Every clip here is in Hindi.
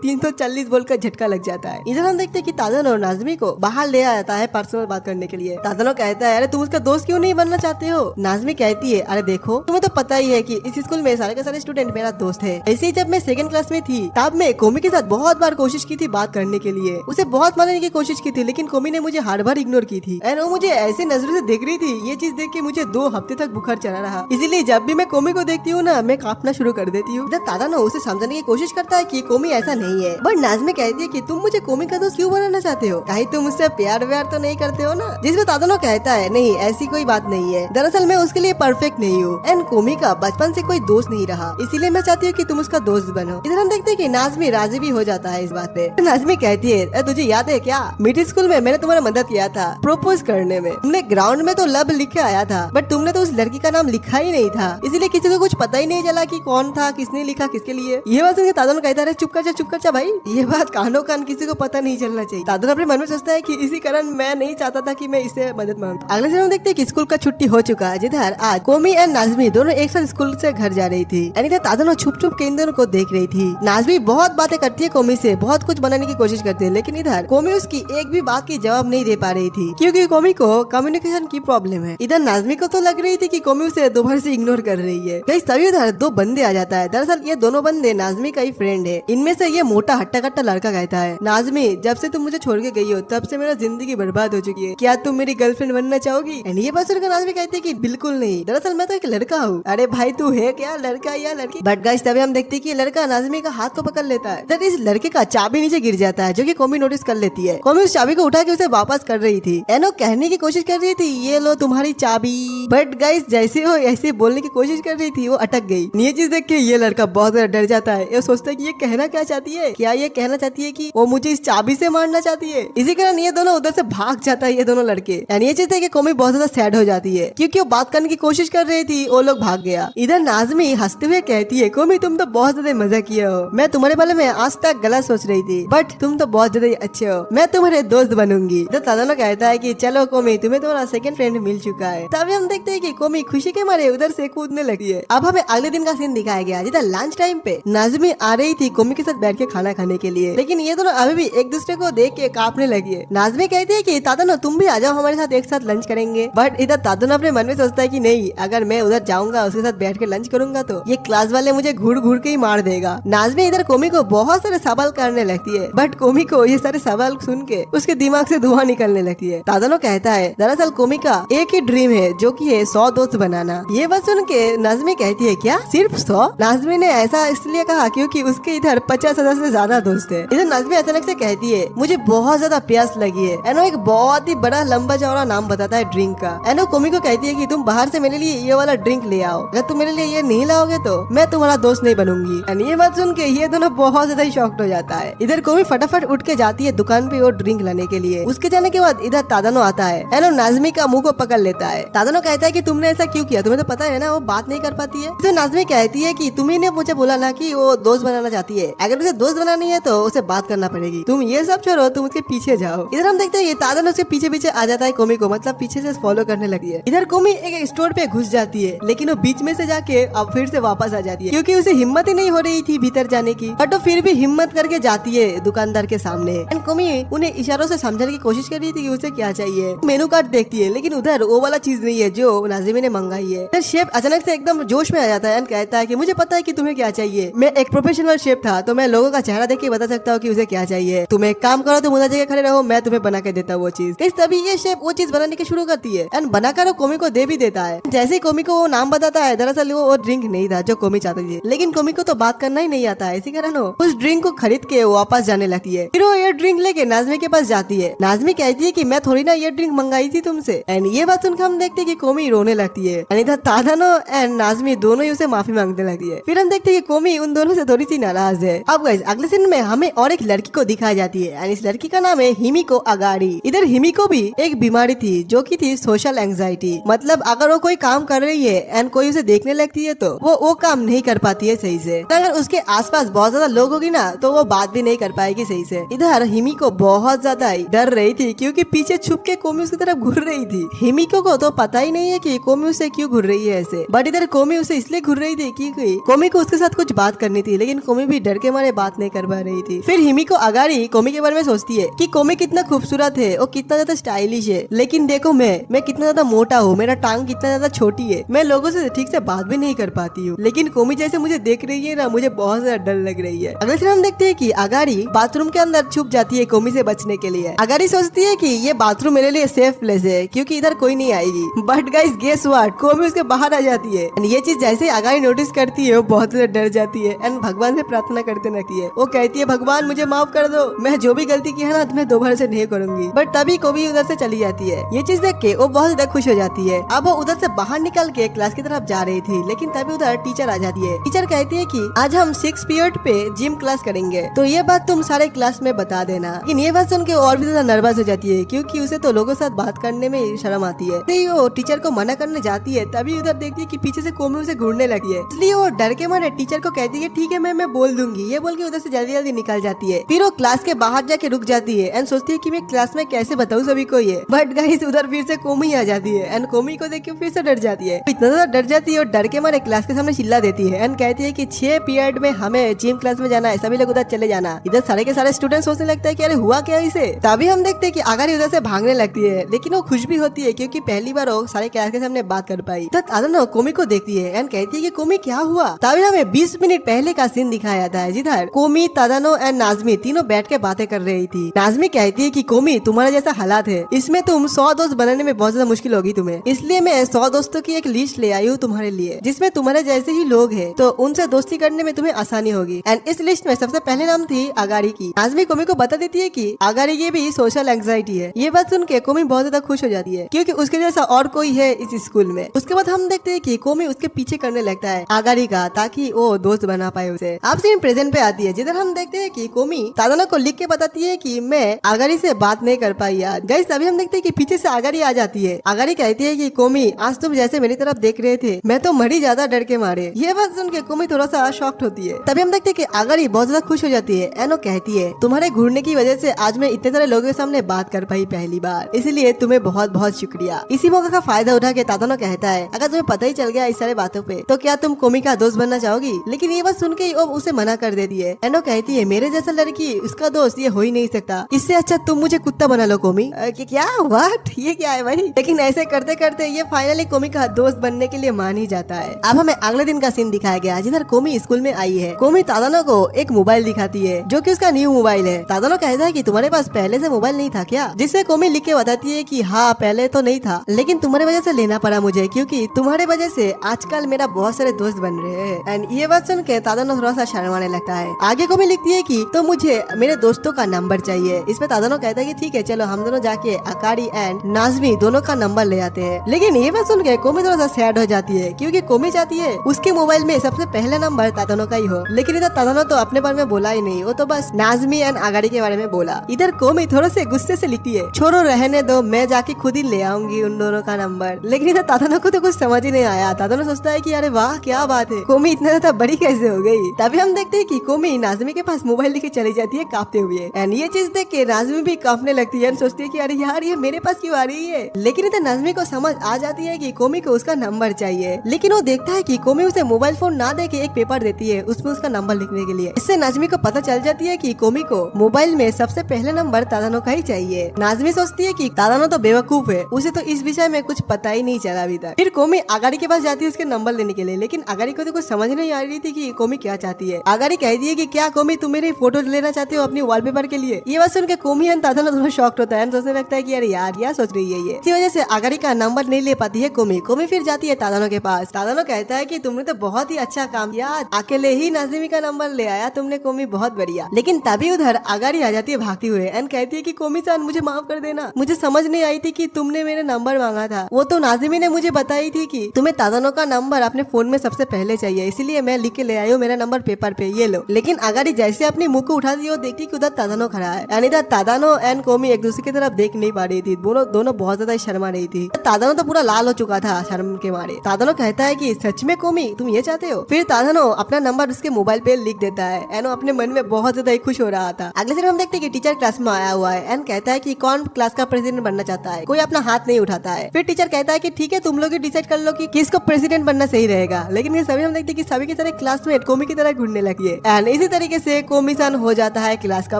340 वोल्ट का झटका लग जाता है। इधर हम देखते हैं कि तादनो नाज़मी को बाहर ले आता है पर्सनल बात करने के लिए। तादनो कहता है अरे तुम उसका दोस्त क्यों नहीं बनना चाहते हो। नाज़मी कहती है अरे देखो तुम्हें तो पता ही है कि इस स्कूल में सारे के सारे स्टूडेंट मेरा दोस्त है। ऐसे ही जब मैं सेकंड क्लास में थी तब मैं कोमी के साथ बहुत बार कोशिश की थी बात करने के लिए, उसे बहुत मनाने की कोशिश की थी, लेकिन कोमी ने मुझे हर बार इग्नोर की थी एंड वो मुझे ऐसे नजरों से देख रही थी। ये चीज देख के मुझे 2 हफ्ते तक बुखार चढ़ा रहा। इसीलिए जब भी मैं कोमी को देखती हूँ ना मैं कांपना शुरू कर देती हूँ। तादानो उसे समझाने की कोशिश करता है कि कोमी ऐसा नहीं है, बट नाज़मी कहती है कि तुम मुझे कोमी का दोस्त क्यों बनाना चाहते हो, कहीं तुम मुझसे प्यार व्यार तो नहीं करते हो ना। जिसमें तादानो कहता है नहीं ऐसी कोई बात नहीं है, दरअसल मैं उसके लिए परफेक्ट नहीं हूँ एंड कोमी का बचपन से कोई दोस्त नहीं रहा, इसीलिए मैं चाहती हूँ कि तुम उसका दोस्त बनो। इधर हम देखते हैं कि नाज़मी राजी भी हो जाता है इस बात पे। नाज़मी कहती है तुझे याद है क्या मिडिल स्कूल में मैंने तुम्हारा मदद किया था प्रपोज करने में, तुमने ग्राउंड में तो लव लिख के आया था बट तुमने तो उस लड़की का नाम लिखा ही नहीं था, इसीलिए किसी को कुछ पता ही नहीं चला कि कौन था, किसने लिखा, किसके लिए। ये बात सुनकर तादनो कहता है चुप कर जा भाई, ये बात कानो कान किसी को पता नहीं चलना चाहिए। तादनो अपने मन में सोचता है कि इसी कारण मैं नहीं चाहता था कि मैं इससे मदद मांगू। अगले दिन हम देखते हैं कि स्कूल का छुट्टी हो चुका है, जिधर आज कोमी एंड नाज़मी दोनों एक साथ स्कूल से घर जा रही थी। इधर तादनो छुप छुप के इन दोनों को देख रही थी। नाज़मी बहुत बातें करती है कोमी से, बहुत कुछ बनाने की कोशिश करती है, लेकिन इधर कोमी उसकी एक भी बात की जवाब नहीं दे पा रही थी क्योंकि कोमी को कम्युनिकेशन की प्रॉब्लम है। इधर नाज़मी को तो लग रही थी कि कोमी उसे दोबारा से इग्नोर कर रही है। तभी उधर 2 बंदे आ जाता है। दरअसल ये दोनों बंदे नाज़मी का ही फ्रेंड है। इनमें से ये मोटा हट्टा कट्टा लड़का कहता है नाज़मी जब से तुम मुझे छोड़ के गई हो तब से मेरा जिंदगी बर्बाद हो चुकी है, क्या तुम मेरी गर्लफ्रेंड बनना चाहोगी। एंड ये बात सुनकर नाज़मी कहती है कि बिल्कुल नहीं, दरअसल मैं तो एक लड़का हूँ। अरे भाई तू है क्या लड़का या लड़की। बट गाइस तभी हम देखते हैं कि लड़का नाज़मी का हाथ को पकड़ लेता है। इस लड़के का चाबी नीचे गिर जाता है जो कि कोमी नोटिस कर लेती है। कोमी उस चाबी को उठा के उसे वापस कर रही थी एनो कहने की कोशिश कर रही थी ये लो तुम्हारी चाबी, बट गाइस जैसे वो ऐसे बोलने की कोशिश कर रही थी वो अटक गई। ये चीज देख के ये लड़का बहुत ज्यादा डर जाता है। ये सोचता है कि ये कहना क्या चाहती है, क्या ये कहना चाहती है कि वो मुझे इस चाबी से मारना चाहती है। इसी कारण ये दोनों उधर से भाग जाता है ये दोनों लड़के। एंड ये चीज देख के कोमी बहुत ज्यादा सैड हो जाती है क्योंकि वो बात करने की कोशिश कर रही थी, वो लोग भाग गया। इधर नाज़मी हंसते हुए कहती है कोमी तुम तो बहुत ज्यादा मजा किया हो, मैं तुम्हारे बारे में आज तक गलत सोच रही थी बट तुम तो बहुत ज्यादा अच्छे हो, मैं तुम्हारे दोस्त बनूंगी। तो तादानो कहता है कि चलो कोमी तुम्हें तुम्हारा सेकंड फ्रेंड मिल चुका है। तभी हम देखते हैं कि कोमी खुशी के मारे उधर से कूदने लगी है। अब हमें अगले दिन का सीन दिखाया गया जिधर लंच टाइम पे नाज़मी आ रही थी कोमी के साथ बैठ के खाना खाने के लिए, लेकिन ये दोनों अभी भी एक दूसरे को देख के कांपने लगी है। नाज़मी कहती है कि तादानो तुम भी आ जाओ हमारे साथ एक साथ लंच करेंगे, बट इधर तादानो अपने मन में सोचता है कि नहीं अगर मैं उधर जाऊंगा उसके साथ बैठ के लंच करूंगा तो ये क्लास वाले मुझे घूर घूर के ही मार देगा। नाज़मी इधर कोमी को बहुत सारे सवाल करने लगती है बट कोमी को ये सारे सवाल सुन के उसके दिमाग से धुआं निकलने लगती है। तादानो कहता है दरअसल कोमी का एक ही ड्रीम है जो कि है 100 दोस्त बनाना। ये बात सुन के नाज़मी कहती है क्या सिर्फ 100? नाज़मी ने ऐसा इसलिए कहा क्योंकि उसके इधर 50,000 से ज्यादा दोस्त है। इधर नाज़मी अचानक से कहती है मुझे बहुत ज्यादा प्यास लगी है। एनो एक बहुत ही बड़ा लंबा चौड़ा नाम बताता है ड्रिंक का। एनो कोमी को कहती है कि तुम बाहर से मेरे लिए ये वाला ड्रिंक ले आओ, अगर तुम मेरे लिए ये नहीं लाओगे तो मैं तुम्हारा दोस्त नहीं बनूंगी। एंड ये बात सुन के ये दोनों बहुत ज्यादा शॉक्ड हो जाता है। इधर कोमी फटाफट उठ के जाती है दुकान पे वो ड्रिंक लाने के लिए। उसके जाने के बाद इधर तादानो आता है। एनो नाज़मी का मुंह को पकड़ लेता है। तादानो कहता है कि तुमने ऐसा क्यों किया, तुम्हें तो पता है ना वो बात नहीं कर पाती है। तो नाज़मी कहती है कि तुम्ही ने मुझे बोला ना कि वो दोस्त बनाना चाहती है, अगर उसे दोस्त बनानी है तो उसे बात करना पड़ेगी, तुम ये सब छोड़ो, तुम उसके पीछे जाओ। इधर हम देखते हैं ये तादानो उसके पीछे पीछे आ जाता है कोमी को, मतलब पीछे से फॉलो करने लगी है। इधर कोमी एक स्टोर पे घुस जाती है लेकिन वो बीच में से जाके अब फिर से वापस आ जाती है क्योंकि उसे हिम्मत ही नहीं हो रही थी भीतर जाने की, बट वो फिर भी हिम्मत करके जाती है दुकानदार के सामने। एंड कोमी उन्हें इशारों से समझाने की कोशिश कर रही थी कि उसे क्या चाहिए। मेनू कार्ड देखती है लेकिन उधर वो वाला चीज नहीं है जो नाज़मी ने मंगाई है। फिर शेफ अचानक से एकदम जोश में आ जाता है एंड कहता है कि मुझे पता है कि तुम्हें क्या चाहिए, मैं एक प्रोफेशनल शेफ था तो मैं लोगों का चेहरा देख के बता सकता हूँ कि उसे क्या चाहिए। तुम एक काम करो, तुम उधर जगह खड़े रहो, मैं तुम्हें बना के देता हूँ वो चीज। तभी ये शेफ वो चीज बनाने की शुरू करती है एंड बनाकर वो कोमी को दे भी देता है। जैसे ही कोमी को वो नाम बताता है दरअसल वो ड्रिंक नहीं था जो कोमी चाहती थी, लेकिन कोमी को तो बात करना ही नहीं आता है, इसी कारण वो उस ड्रिंक को खरीद के वापस जाने लगती है। फिर वो ये ड्रिंक लेके नाज़मी के पास जाती है। नाज़मी कहती है कि मैं थोड़ी ना ये ड्रिंक मंगाई थी तुमसे। एंड ये बात सुनकर हम देखते हैं कि कोमी रोने लगती है। एंड इधर तादानो एंड नाज़मी दोनों ही उसे माफी मांगने लगती है। फिर हम देखते हैं कि कोमी उन दोनों से थोड़ी सी नाराज है। अब गाइस अगले सीन में हमें और एक लड़की को दिखाई जाती है एंड इस लड़की का नाम है हिमिको अगाड़ी। इधर हिमिको भी एक बीमारी थी जो की थी सोशल एंजाइटी, मतलब अगर वो कोई काम कर रही है एंड कोई उसे देखने लगती है तो वो काम नहीं कर पाती है सही से। तो अगर उसके आसपास बहुत ज्यादा लोग होगी ना तो वो बात भी नहीं कर पाएगी सही से। इधर इधर हिमिको बहुत ज्यादा डर रही थी क्योंकि पीछे छुप के कोमी उसकी तरफ घूर रही थी। हिमिको को तो पता ही नहीं है कि कोमी उसे क्यों घूर रही है ऐसे, बट इधर कोमी उसे इसलिए घूर रही थी क्योंकि कोमी को उसके साथ कुछ बात करनी थी, लेकिन कोमी भी डर के मारे बात नहीं कर पा रही थी। फिर हिमिको अगाड़ी कोमी के बारे में सोचती है कि कोमी कितना खूबसूरत है और कितना ज्यादा स्टाइलिश है, लेकिन देखो मैं कितना ज्यादा मोटा हूँ, मेरा टांग कितना ज्यादा छोटी है, मैं लोगों से ठीक से बात भी नहीं कर पाती हूँ, लेकिन कोमी जैसे मुझे देख रही है ना, मुझे बहुत ज्यादा डर लग रही है। अगले दिन हम देखते हैं कि अगाड़ी बाथरूम के अंदर छुप जाती है कोमी से बचने के लिए। अगाड़ी सोचती है कि ये बाथरूम मेरे लिए सेफ प्लेस है क्योंकि इधर कोई नहीं आएगी, बट गाइस गेस व्हाट, कोमी उसके बाहर आ जाती है। ये चीज जैसे अगाड़ी नोटिस करती है वो बहुत ज्यादा डर जाती है एंड भगवान से प्रार्थना करते रहती है। वो कहती है भगवान मुझे माफ कर दो, मैं जो भी गलती की है ना मैं दोबारा से नहीं करूंगी, बट तभी कोमी उधर से चली जाती है। ये चीज देख के वो बहुत ज्यादा खुश हो जाती है। अब वो उधर से बाहर निकल के क्लास की तरफ जा रही थी, लेकिन तभी उधर टीचर आ जाती है। टीचर कहती है कि आज हम 6 पीरियड पे जिम क्लास करेंगे, तो ये बात तुम सारे क्लास में बता देना। लेकिन ये बात सुन के और भी ज्यादा नर्वस हो जाती है क्योंकि उसे तो लोगों के साथ बात करने में शर्म आती है। तो वो टीचर को मना करने जाती है, तभी उधर देखती है कि पीछे से कोमी उसे घूरने लगी है, इसलिए वो डर के मारे टीचर को कहती है ठीक है मैं बोल दूंगी, ये बोल के उधर से जल्दी जल्दी निकल जाती है। फिर वो क्लास के बाहर जाके रुक जाती है एंड सोचती है कि मैं क्लास में कैसे बताऊं सभी को ये, बट गाइस उधर फिर से कोमी आ जाती है एंड कोमी को देख के फिर से डर जाती है। इतना ज्यादा डर जाती है और डर के मारे क्लास के सामने चिल्ला देती है एंड कहती है कि 6 पीरियड में हमें जिम क्लास में जाना है, सभी लोग उधर चले जाना। इधर सारे के सारे स्टूडेंट सोचने लगता है कि अरे हुआ क्या इसे। तभी हम देखते हैं कि अगाड़ी उधर से भागने लगती है, लेकिन वो खुश भी होती है क्योंकि पहली बार वो सारे क्लास के सामने बात कर पाई। तो तादानो कोमी को देखती है एंड कहती है कि कोमी क्या हुआ। तभी हमें 20 मिनट पहले का सीन दिखाया जाता है जिधर कोमी, तादानो एंड नाज़मी तीनों बैठ के बातें कर रही थी। नाज़मी कहती है कि कोमी तुम्हारा जैसा हालात है, इसमें तुम 100 दोस्त बनाने में बहुत ज्यादा मुश्किल होगी तुम्हें, इसलिए मैं 100 दोस्तों की एक लिस्ट ले आई हूँ तुम्हारे लिए जिसमें तुम्हारे जैसे ही लोग हैं, तो उनसे दोस्ती करने में तुम्हें आसानी होगी। एंड इस लिस्ट में सबसे पहले नाम थी अगाड़ी की। नाज़मी कोमी को बता देती है कि अगाड़ी की भी सोशल एंजाइटी है। ये बात सुन के कोमी बहुत ज्यादा खुश हो जाती है क्योंकि उसके जैसा और कोई है इस स्कूल में। उसके बाद हम देखते हैं कि कोमी उसके पीछे करने लगता है अगाड़ी का, ताकि वो दोस्त बना पाए उसे। अब सीन प्रेजेंट पे आती है जिधर हम देखते हैं कि कोमी तादानो को लिख के बताती है कि मैं अगाड़ी से बात नहीं कर पाई यार। गाइस अभी हम देखते हैं कि पीछे से अगाड़ी आ जाती है। अगाड़ी कहती है कि कोमी आज तुम जैसे मेरी तरफ देख रहे थे मैं तो मरी ज्यादा डर के मारे। ये बात सुन के कोमी थोड़ा सा शॉक्ड होती है। तभी हम देखते हैं कि अगाड़ी बहुत ज्यादा खुश हो जाती है एंड वो कहती है तुम्हारे घूरने की वजह से आज मैं इतने सारे लोगों के सामने बात कर पाई पहली बार, इसलिए तुम्हें बहुत बहुत शुक्रिया। इसी मौका का फायदा उठा के तादानो कहता है अगर तुम्हें पता ही चल गया इस सारे बातों पे तो क्या तुम कोमी का दोस्त बनना चाहोगी। लेकिन ये बात सुन के वो उसे मना कर देती है एंड वो कहती है मेरे जैसा लड़की उसका दोस्त ये हो ही नहीं सकता, इससे अच्छा तुम मुझे कुत्ता बना लो कोमी। क्या व्हाट, ये क्या है भाई। लेकिन ऐसे करते करते ये फाइनली कोमी का दोस्त बनने के लिए मान ही जाता है। अब हमें अगले दिन का सीन दिखाया गया जिधर कोमी स्कूल में आई है। कोमी तादानो को एक मोबाइल दिखाती है जो कि उसका न्यू मोबाइल है। तादानो कहता है कि तुम्हारे पास पहले से मोबाइल नहीं था क्या, जिससे कोमी लिख के बताती है कि हाँ पहले तो नहीं था, लेकिन तुम्हारे वजह से लेना पड़ा मुझे क्योंकि तुम्हारे वजह से आजकल मेरा बहुत सारे दोस्त बन रहे हैं। एंड ये बात सुन के तादानो थोड़ा सा शर्माने लगता है। आगे कोमी लिखती है कि तो मुझे मेरे दोस्तों का नंबर चाहिए। इसमें तादानो कहता है कि ठीक है चलो हम दोनों जाके अगाड़ी एंड नाज़मी दोनों का नंबर ले आते हैं। लेकिन ये बात सुन के कोमी थोड़ा सा सैड हो जाती है क्योंकि कोमी चाहती है उसके मोबाइल में सबसे पहला नंबर तादानो का ही हो, लेकिन इधर तादानो तो अपने बारे में बोला ही नहीं, वो तो बस नाज़मी एंड अगाड़ी के बारे में बोला। इधर कोमी थोड़े से गुस्से से लिखती है छोड़ो रहने दो, मैं जाके खुद ही ले आऊंगी उन दोनों का नंबर। लेकिन इधर तादानो को तो कुछ समझ ही नहीं आया। तादानो सोचता है कि अरे वाह क्या बात है, कोमी इतना ज्यादा बड़ी कैसे हो गई। तभी हम देखते हैं कि कोमी नाज़मी के पास मोबाइल लेके चली जाती है कांपते हुए एंड ये चीज देख के नाज़मी भी कांपने लगती है, सोचती है कि अरे यार ये मेरे पास क्यों आ रही है। लेकिन इधर नाज़मी को समझ आ जाती है कि कोमी को उसका नंबर चाहिए, लेकिन वो देखता है कि कोमी उसे मोबाइल फोन ना दे के एक पेपर देती है उसमें उसका नंबर लिखने के लिए। इससे नाज़मी को पता चल जाती है कि कोमी को मोबाइल में सबसे पहले नंबर तादानो का ही चाहिए। नाज़मी सोचती है कि तादानो तो बेवकूफ है, उसे तो इस विषय में कुछ पता ही नहीं चला अभी तक। फिर कोमी अगाड़ी के पास जाती है उसके नंबर लेने के लिए, लेकिन अगाड़ी को तो कुछ समझ नहीं आ रही थी कि कोमी क्या चाहती है। अगाड़ी कहती है कि क्या कोमी तुम मेरी फोटो लेना चाहते हो अपनी वॉलपेपर के लिए। ये बात सुन के कोमी एंड तादानो दोनों शॉक्ड होता है, सोचने लगता है कि यार यार क्या सोच रही है ये। इसी वजह से अगाड़ी का नंबर नहीं ले पाती है कोमी। कोमी फिर जाती है तादानो के पास। तादानो कहता है कि तुमने तो बहुत ही अच्छा काम किया, अकेले ही नाज़मी का नंबर ले आया तुमने कोमी, बहुत बढ़िया। लेकिन तभी उधर अगाड़ी आ जाती है भागती हुए एंड कहती है कि कोमी सान मुझे माफ कर देना, मुझे समझ नहीं आई थी कि तुमने मेरे नंबर मांगा था, वो तो नाज़मी ने मुझे बताई थी कि तुम्हें तादानो का नंबर अपने फोन में सबसे पहले चाहिए, इसीलिए मैं लिख के ले आई हूँ मेरा नंबर पेपर पे, ये लो। लेकिन अगाड़ी जैसे अपनी मुंह को उठा दी वो देखती कि उधर तादानो खड़ा है एंड इधर तादानो एंड कोमी एक दूसरे की तरफ देख नहीं पा रही थी, दोनों बहुत ज्यादा शर्मा रही थी। तादानो तो पूरा लाल हो चुका था शर्म के मारे। तादानो कहता है कि सच में कोमी तुम ये चाहते हो। फिर तादानो अपना नंबर उसके मोबाइल पे लिख देता है एंड वो अपने मन में बहुत ज्यादा खुश हो रहा था। अगले अगले दिन हम देखते हैं कि टीचर क्लास में आया हुआ है एंड कहता है कि कौन क्लास का प्रेसिडेंट बनना चाहता है। कोई अपना हाथ नहीं उठाता है। फिर टीचर कहता है कि ठीक है, तुम लोग ही डिसाइड कर लो कि किसको प्रेसिडेंट बनना सही रहेगा। लेकिन ये सभी हम देखते हैं कि सभी के सारे क्लासमेट कोमी की तरह घूमने लगी है एंड इसी तरीके से कोमी-सान हो जाता है क्लास का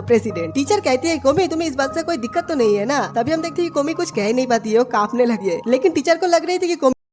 प्रेसिडेंट। टीचर कहती है कोमी तुम्हें इस बात से कोई दिक्कत तो नहीं है ना। तभी हम देखते हैं कि कोमी कुछ कह नहीं पाती है, वो कांपने लगी है। लेकिन टीचर को लग रही थी कि